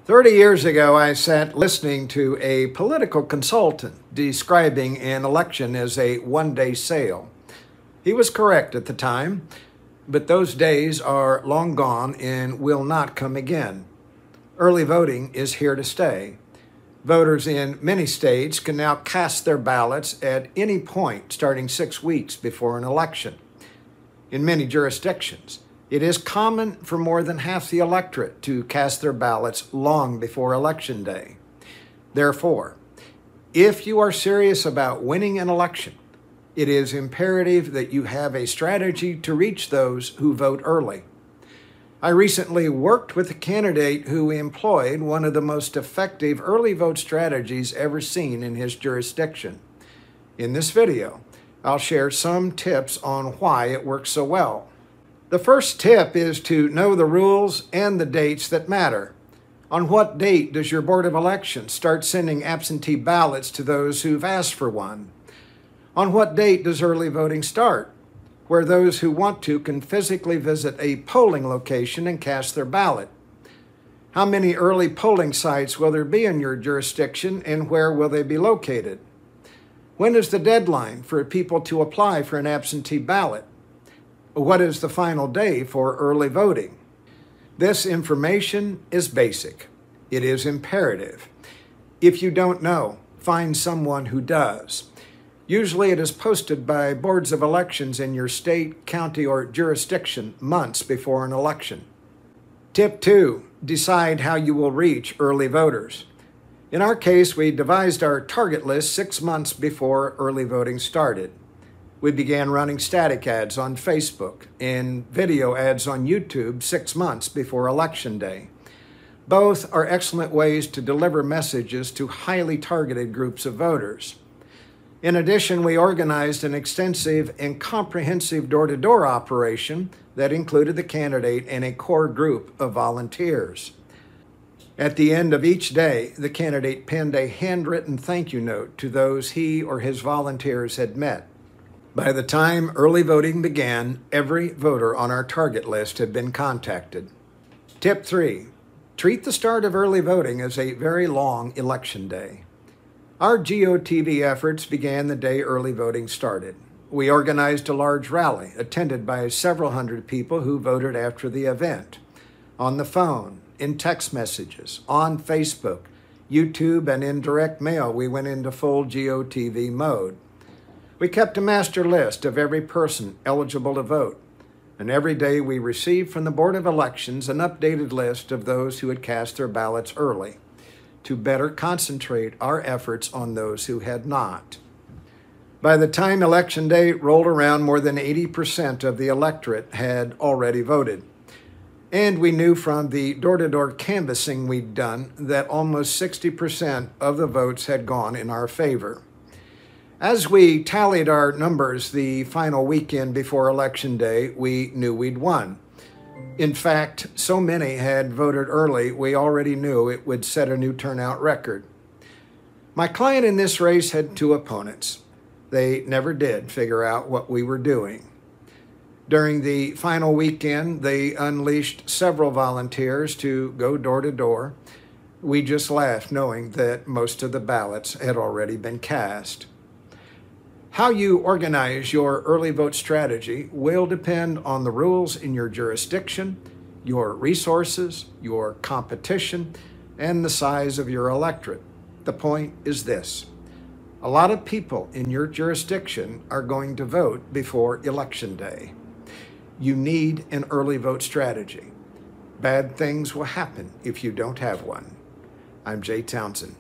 30 years ago, I sat listening to a political consultant describing an election as a one-day sale. He was correct at the time, but those days are long gone and will not come again. Early voting is here to stay. Voters in many states can now cast their ballots at any point starting 6 weeks before an election. In many jurisdictions, it is common for more than half the electorate to cast their ballots long before Election Day. Therefore, if you are serious about winning an election, it is imperative that you have a strategy to reach those who vote early. I recently worked with a candidate who employed one of the most effective early vote strategies ever seen in his jurisdiction. In this video, I'll share some tips on why it works so well. The first tip is to know the rules and the dates that matter. On what date does your Board of Elections start sending absentee ballots to those who've asked for one? On what date does early voting start, where those who want to can physically visit a polling location and cast their ballot? How many early polling sites will there be in your jurisdiction, and where will they be located? When is the deadline for people to apply for an absentee ballot? What is the final day for early voting? This information is basic. It is imperative. If you don't know, find someone who does. Usually it is posted by boards of elections in your state, county, or jurisdiction months before an election. Tip 2, decide how you will reach early voters. In our case, we devised our target list 6 months before early voting started. We began running static ads on Facebook and video ads on YouTube 6 months before Election Day. Both are excellent ways to deliver messages to highly targeted groups of voters. In addition, we organized an extensive and comprehensive door-to-door operation that included the candidate and a core group of volunteers. At the end of each day, the candidate penned a handwritten thank you note to those he or his volunteers had met. By the time early voting began, every voter on our target list had been contacted. Tip 3, treat the start of early voting as a very long election day. Our GOTV efforts began the day early voting started. We organized a large rally attended by several hundred people who voted after the event. On the phone, in text messages, on Facebook, YouTube, and in direct mail, we went into full GOTV mode. We kept a master list of every person eligible to vote, and every day we received from the Board of Elections an updated list of those who had cast their ballots early, to better concentrate our efforts on those who had not. By the time Election Day rolled around, more than 80% of the electorate had already voted. And we knew from the door-to-door canvassing we'd done that almost 60% of the votes had gone in our favor. As we tallied our numbers the final weekend before Election Day, we knew we'd won. In fact, so many had voted early, we already knew it would set a new turnout record. My client in this race had 2 opponents. They never did figure out what we were doing. During the final weekend, they unleashed several volunteers to go door to door. We just laughed knowing that most of the ballots had already been cast. How you organize your early vote strategy will depend on the rules in your jurisdiction, your resources, your competition, and the size of your electorate. The point is this: a lot of people in your jurisdiction are going to vote before Election Day. You need an early vote strategy. Bad things will happen if you don't have one. I'm Jay Townsend.